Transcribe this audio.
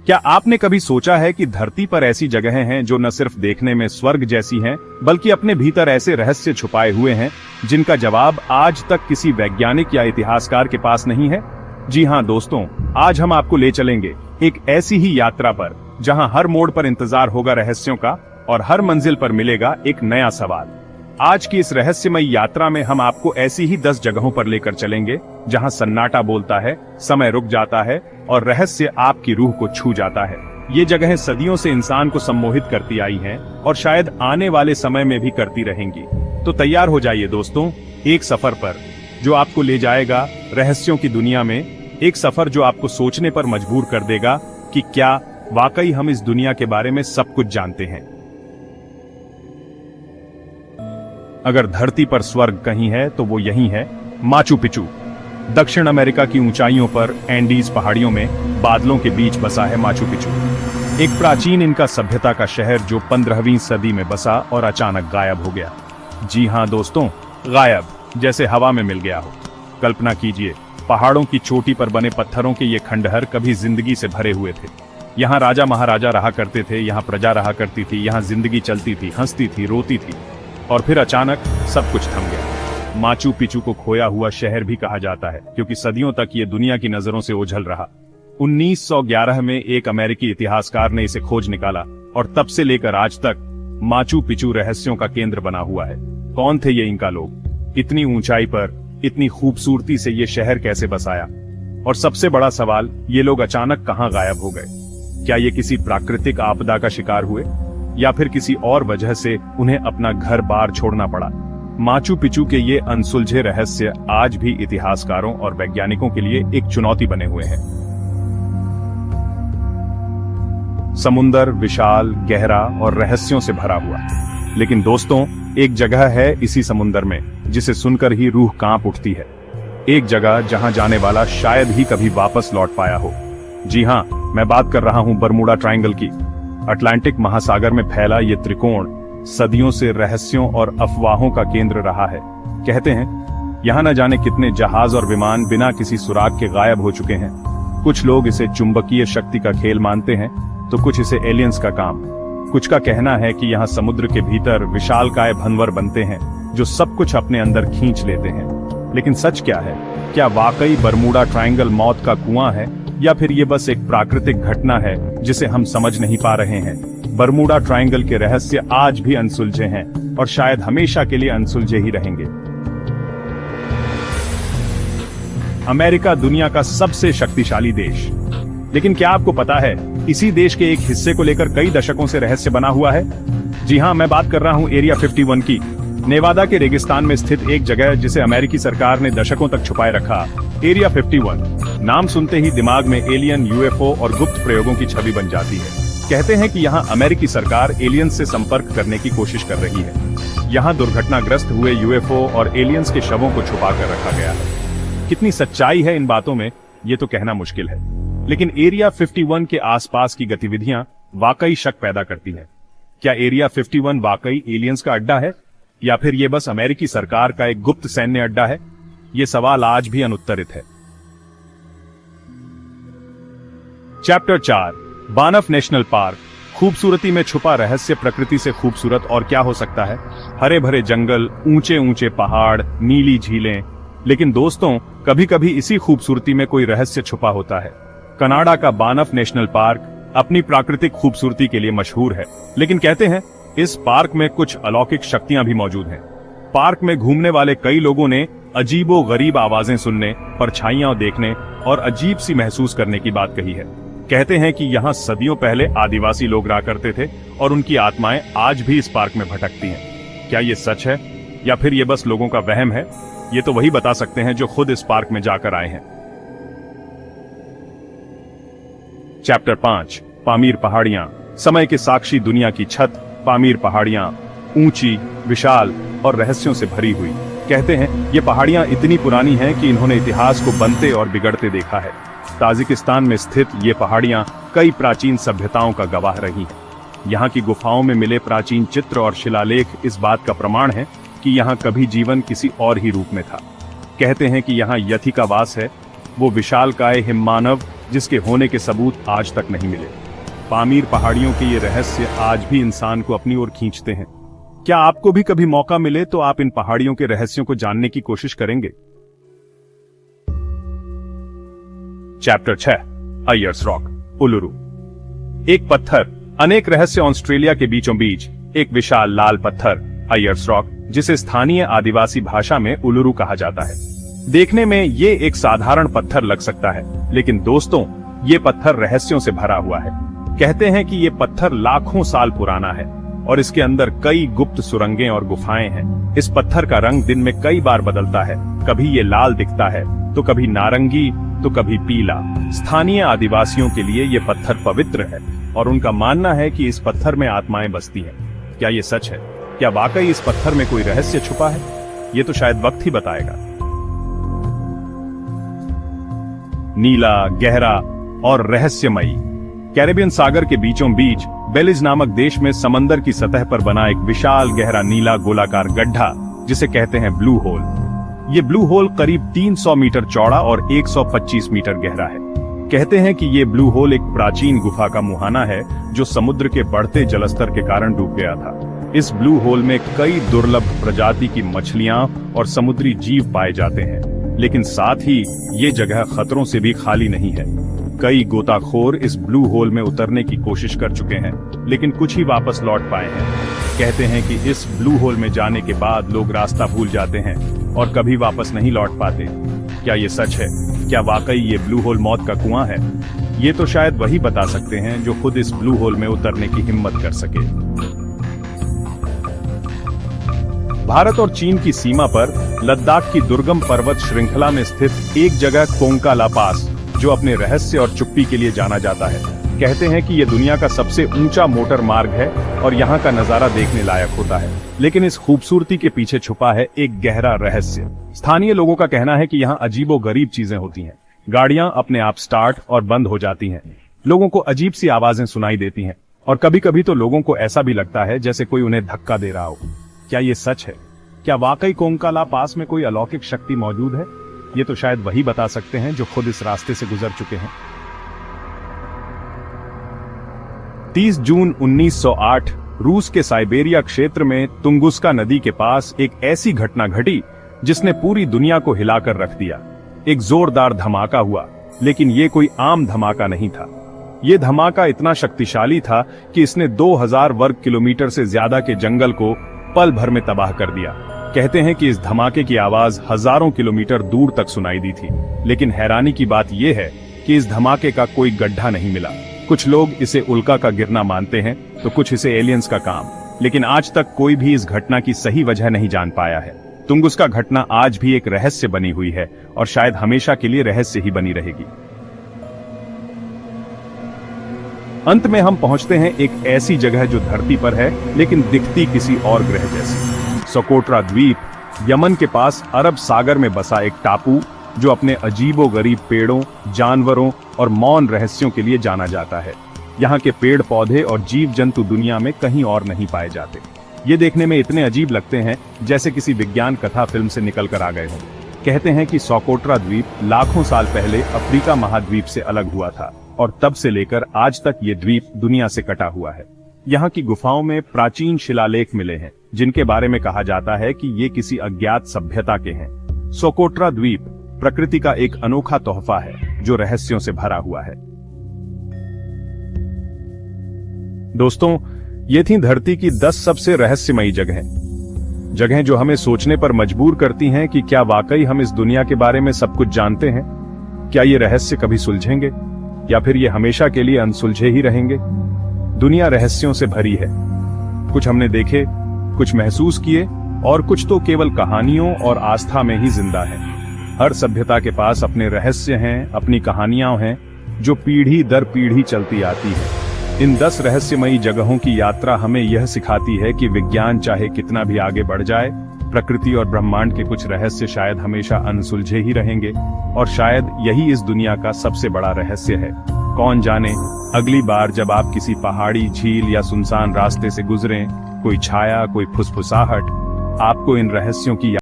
क्या आपने कभी सोचा है कि धरती पर ऐसी जगहें हैं जो न सिर्फ देखने में स्वर्ग जैसी हैं, बल्कि अपने भीतर ऐसे रहस्य छुपाए हुए हैं जिनका जवाब आज तक किसी वैज्ञानिक या इतिहासकार के पास नहीं है? जी हाँ दोस्तों, आज हम आपको ले चलेंगे एक ऐसी ही यात्रा पर जहां हर मोड़ पर इंतजार होगा रहस्यों का और हर मंजिल पर मिलेगा एक नया सवाल। आज की इस रहस्यमयी यात्रा में हम आपको ऐसी ही 10 जगहों पर लेकर चलेंगे जहां सन्नाटा बोलता है, समय रुक जाता है और रहस्य आपकी रूह को छू जाता है। ये जगहें सदियों से इंसान को सम्मोहित करती आई हैं और शायद आने वाले समय में भी करती रहेंगी। तो तैयार हो जाइए दोस्तों, एक सफर पर जो आपको ले जाएगा रहस्यों की दुनिया में, एक सफर जो आपको सोचने पर मजबूर कर देगा कि क्या वाकई हम इस दुनिया के बारे में सब कुछ जानते हैं। अगर धरती पर स्वर्ग कहीं है तो वो यही है, माचू पिचू। दक्षिण अमेरिका की ऊंचाइयों पर एंडीज पहाड़ियों में बादलों के बीच बसा है माचू पिचू, एक प्राचीन इनका सभ्यता का शहर जो 15वीं सदी में बसा और अचानक गायब हो गया। जी हाँ दोस्तों, गायब, जैसे हवा में मिल गया हो। कल्पना कीजिए, पहाड़ों की चोटी पर बने पत्थरों के ये खंडहर कभी जिंदगी से भरे हुए थे। यहाँ राजा महाराजा रहा करते थे, यहाँ प्रजा रहा करती थी, यहाँ जिंदगी चलती थी, हंसती थी, रोती थी, और फिर अचानक सब कुछ थम गया। माचू पिचू को खोया हुआ शहर भी कहा जाता है क्योंकि सदियों तक ये दुनिया की नजरों से ओझल रहा। 1911 में एक अमेरिकी इतिहासकार ने इसे खोज निकाला और तब से लेकर आज तक माचू पिचू रहस्यों का केंद्र बना हुआ है। कौन थे ये इंका लोग? इतनी ऊंचाई पर इतनी खूबसूरती से ये शहर कैसे बसाया? और सबसे बड़ा सवाल, ये लोग अचानक कहां गायब हो गए? क्या ये किसी प्राकृतिक आपदा का शिकार हुए या फिर किसी और वजह से उन्हें अपना घर बार छोड़ना पड़ा? माचू पिचू के ये अनसुलझे रहस्य आज भी इतिहासकारों और वैज्ञानिकों के लिए एक चुनौती बने हुए हैं। समुंदर विशाल, गहरा और रहस्यों से भरा हुआ, लेकिन दोस्तों एक जगह है इसी समुंदर में जिसे सुनकर ही रूह कांप उठती है। एक जगह जहां जाने वाला शायद ही कभी वापस लौट पाया हो। जी हाँ, मैं बात कर रहा हूं बरमूडा ट्रायंगल की। अटलांटिक महासागर में फैला ये त्रिकोण सदियों से रहस्यों और अफवाहों का केंद्र रहा है। कहते हैं यहाँ न जाने कितने जहाज और विमान बिना किसी सुराग के गायब हो चुके हैं। कुछ लोग इसे चुंबकीय शक्ति का खेल मानते हैं तो कुछ इसे एलियंस का काम। कुछ का कहना है कि यहाँ समुद्र के भीतर विशालकाय भंवर बनते हैं जो सब कुछ अपने अंदर खींच लेते हैं। लेकिन सच क्या है? क्या वाकई बरमूडा ट्रायंगल मौत का कुआं है या फिर ये बस एक प्राकृतिक घटना है जिसे हम समझ नहीं पा रहे हैं? बरमूडा ट्रायंगल के रहस्य आज भी अनसुलझे हैं और शायद हमेशा के लिए अनसुलझे ही रहेंगे। अमेरिका दुनिया का सबसे शक्तिशाली देश, लेकिन क्या आपको पता है इसी देश के एक हिस्से को लेकर कई दशकों से रहस्य बना हुआ है? जी हाँ, मैं बात कर रहा हूँ एरिया 51 की। नेवादा के रेगिस्तान में स्थित एक जगह जिसे अमेरिकी सरकार ने दशकों तक छुपाए रखा। एरिया 51 नाम सुनते ही दिमाग में एलियन, यूएफओ और गुप्त प्रयोगों की छवि बन जाती है। कहते हैं कि यहाँ अमेरिकी सरकार एलियंस से संपर्क करने की कोशिश कर रही है। यहाँ दुर्घटनाग्रस्त हुए यूएफओ और एलियंस के शवों को छुपा कर रखा गया है। कितनी सच्चाई है इन बातों में, ये तो कहना मुश्किल है, लेकिन एरिया 51 के आसपास की गतिविधियां वाकई शक पैदा करती हैं। क्या एरिया 51 वाकई एलियंस का अड्डा है या फिर ये बस अमेरिकी सरकार का एक गुप्त सैन्य अड्डा है? ये सवाल आज भी अनुत्तरित है। Chapter 4, Banff national park. खूबसूरती में छुपा रहस्य। प्रकृति से खूबसूरत और क्या हो सकता है? हरे भरे जंगल, ऊंचे ऊंचे पहाड़, नीली झीलें। लेकिन दोस्तों, कभी कभी इसी खूबसूरती में कोई रहस्य छुपा होता है। कनाडा का बानफ नेशनल पार्क अपनी प्राकृतिक खूबसूरती के लिए मशहूर है, लेकिन कहते हैं इस पार्क में कुछ अलौकिक शक्तियां भी मौजूद हैं। पार्क में घूमने वाले कई लोगों ने अजीबो गरीब आवाजें सुनने, परछाइयां देखने और अजीब सी महसूस करने की बात कही है। कहते हैं कि यहाँ सदियों पहले आदिवासी लोग रहा करते थे और उनकी आत्माएं आज भी इस पार्क में भटकती हैं। क्या ये सच है या फिर ये बस लोगों का वहम है? ये तो वही बता सकते हैं जो खुद इस पार्क में जाकर आए हैं। चैप्टर 5, पामीर पहाड़ियां। समय के साक्षी दुनिया की छत, पामीर पहाड़ियां ऊंची, विशाल और रहस्यों से भरी हुई। कहते हैं ये पहाड़ियां इतनी पुरानी हैं कि इन्होंने इतिहास को बनते और बिगड़ते देखा है। ताजिकिस्तान में स्थित ये पहाड़ियां कई प्राचीन सभ्यताओं का गवाह रही हैं। यहाँ की गुफाओं में मिले प्राचीन चित्र और शिलालेख इस बात का प्रमाण है कि यहाँ कभी जीवन किसी और ही रूप में था। कहते हैं कि यहाँ यथी का वास है, वो विशालकाय हिममानव जिसके होने के सबूत आज तक नहीं मिले। पामीर पहाड़ियों के ये रहस्य आज भी इंसान को अपनी ओर खींचते हैं। क्या आपको भी कभी मौका मिले तो आप इन पहाड़ियों के रहस्यों को जानने की कोशिश करेंगे? Chapter 6 Ayers rock, Uluru. एक पत्थर, अनेक रहस्य। ऑस्ट्रेलिया के बीचों बीच एक विशाल लाल पत्थर, अयर्स रॉक, जिसे स्थानीय आदिवासी भाषा में उलुरु कहा जाता है। देखने में ये एक साधारण पत्थर लग सकता है, लेकिन दोस्तों, ये पत्थर रहस्यों से भरा हुआ है। कहते हैं कि ये पत्थर लाखों साल पुराना है और इसके अंदर कई गुप्त सुरंगें और गुफाएं हैं। इस पत्थर का रंग दिन में कई बार बदलता है, कभी ये लाल दिखता है तो कभी नारंगी तो कभी पीला। स्थानीय आदिवासियों के लिए ये पत्थर पवित्र है और उनका मानना है कि इस पत्थर में आत्माएं बसती हैं। क्या ये सच है? क्या वाकई इस पत्थर में कोई रहस्य छुपा है? ये तो शायद वक्त ही बताएगा। नीला, गहरा और रहस्यमयी। कैरेबियन सागर के बीचों बीच बेलिज नामक देश में समंदर की सतह पर बना एक विशाल गहरा नीला गोलाकार गड्ढा, जिसे कहते हैं ब्लू होल। ये ब्लू होल करीब 300 मीटर चौड़ा और 125 मीटर गहरा है। कहते हैं कि ये ब्लू होल एक प्राचीन गुफा का मुहाना है जो समुद्र के बढ़ते जलस्तर के कारण डूब गया था। इस ब्लू होल में कई दुर्लभ प्रजाति की मछलियां और समुद्री जीव पाए जाते हैं, लेकिन साथ ही ये जगह खतरों से भी खाली नहीं है। कई गोताखोर इस ब्लू होल में उतरने की कोशिश कर चुके हैं, लेकिन कुछ ही वापस लौट पाए हैं। कहते हैं कि इस ब्लू होल में जाने के बाद लोग रास्ता भूल जाते हैं और कभी वापस नहीं लौट पाते। क्या ये सच है? क्या वाकई ये ब्लू होल मौत का कुआं है? ये तो शायद वही बता सकते हैं जो खुद इस ब्लू होल में उतरने की हिम्मत कर सके। भारत और चीन की सीमा पर लद्दाख की दुर्गम पर्वत श्रृंखला में स्थित एक जगह कोंका ला पास, जो अपने रहस्य और चुप्पी के लिए जाना जाता है। कहते हैं कि यह दुनिया का सबसे ऊंचा मोटर मार्ग है और यहाँ का नजारा देखने लायक होता है, लेकिन इस खूबसूरती के पीछे छुपा है एक गहरा रहस्य। स्थानीय लोगों का कहना है कि यहाँ अजीबोगरीब चीजें होती हैं। गाड़ियां अपने आप स्टार्ट और बंद हो जाती हैं, लोगों को अजीब सी आवाजें सुनाई देती हैं और कभी कभी तो लोगों को ऐसा भी लगता है जैसे कोई उन्हें धक्का दे रहा हो। क्या ये सच है? क्या वाकई कोंका ला पास में कोई अलौकिक शक्ति मौजूद है? ये तो शायद वही बता सकते हैं जो खुद इस रास्ते से गुजर चुके हैं। 30 जून 1908 रूस के साइबेरिया क्षेत्र में तुंगुस्का नदी के पास एक ऐसी घटना घटी जिसने पूरी दुनिया को हिलाकर रख दिया। एक जोरदार धमाका हुआ, लेकिन ये कोई आम धमाका नहीं था। ये धमाका इतना शक्तिशाली था कि इसने 2000 वर्ग किलोमीटर से ज्यादा के जंगल को पल भर में तबाह कर दिया। कहते हैं कि इस धमाके की आवाज हजारों किलोमीटर दूर तक सुनाई दी थी, लेकिन हैरानी की बात यह है कि इस धमाके का कोई गड्ढा नहीं मिला। कुछ लोग इसे उल्का का गिरना मानते हैं तो कुछ इसे एलियंस का काम, लेकिन आज तक कोई भी इस घटना की सही वजह नहीं जान पाया है। तुंगुस्का घटना आज भी एक रहस्य बनी हुई है और शायद हमेशा के लिए रहस्य ही बनी रहेगी। अंत में हम पहुंचते हैं एक ऐसी जगह जो धरती पर है लेकिन दिखती किसी और ग्रह जैसी। सोकोट्रा द्वीप, यमन के पास अरब सागर में बसा एक टापू जो अपने अजीबोगरीब पेड़ों, जानवरों और मौन रहस्यों के लिए जाना जाता है। यहाँ के पेड़ पौधे और जीव जंतु दुनिया में कहीं और नहीं पाए जाते। ये देखने में इतने अजीब लगते हैं जैसे किसी विज्ञान कथा फिल्म से निकल कर आ गए हों। कहते हैं कि सोकोट्रा द्वीप लाखों साल पहले अफ्रीका महाद्वीप से अलग हुआ था और तब से लेकर आज तक ये द्वीप दुनिया से कटा हुआ है। यहाँ की गुफाओं में प्राचीन शिलालेख मिले हैं जिनके बारे में कहा जाता है कि ये किसी अज्ञात सभ्यता के हैं। सोकोट्रा द्वीप प्रकृति का एक अनोखा तोहफा है जो रहस्यों से भरा हुआ है। दोस्तों, ये थी धरती की 10 सबसे रहस्यमयी जगहें जो हमें सोचने पर मजबूर करती हैं कि क्या वाकई हम इस दुनिया के बारे में सब कुछ जानते हैं। क्या ये रहस्य कभी सुलझेंगे या फिर ये हमेशा के लिए अनसुलझे ही रहेंगे। दुनिया रहस्यों से भरी है। कुछ हमने देखे, कुछ महसूस किए और कुछ तो केवल कहानियों और आस्था में ही जिंदा है। हर सभ्यता के पास अपने रहस्य हैं, अपनी कहानियां हैं जो पीढ़ी दर पीढ़ी चलती आती है। इन 10 रहस्यमयी जगहों की यात्रा हमें यह सिखाती है कि विज्ञान चाहे कितना भी आगे बढ़ जाए, प्रकृति और ब्रह्मांड के कुछ रहस्य शायद हमेशा अनसुलझे ही रहेंगे और शायद यही इस दुनिया का सबसे बड़ा रहस्य है। कौन जाने अगली बार जब आप किसी पहाड़ी, झील या सुनसान रास्ते से गुजरें, कोई छाया, कोई फुसफुसाहट आपको इन रहस्यों की